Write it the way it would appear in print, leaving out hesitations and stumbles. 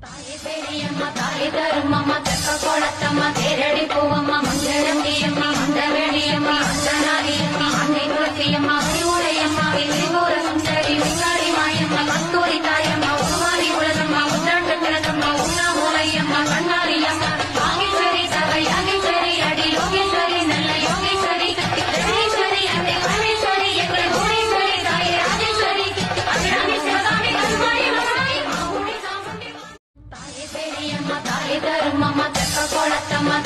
தாயே பெரியம்மா தாயே தருமம்மா தெக்க கோலத்தம்மா தேரடி பூவம்மா மஞ்சளம்பியம்மா மந்தவெளியம்மா அந்தநாதியம்மா அன்னை துளசியம்மா உரையம்மா விரிகூர சுந்தரி விங்காரி மாயம்மா கஸ்தூரி தாயம்மா உருவாரி உலகம்மா உத்தாண்டு கிழக்கம்மா உண்ணாமூலையம்மா கண்ணாரியம்மா வாகேஸ்வரி சபை யாகேஸ்வரி அடி யோகேஸ்வரி நல்ல யோகேஸ்வரி ஜெகேஸ்வரி அன்னை பரமேஸ்வரி எங்கள் புவனேஸ்வரி தாயே ராஜேஸ்வரி அபிராமி சிவகாமி கருமாரி மகனாய் மாவுடி சாமுண்டி தாயே பெரியம்மா தாயே தருமம்மா தெக்க கோலத்தம்மா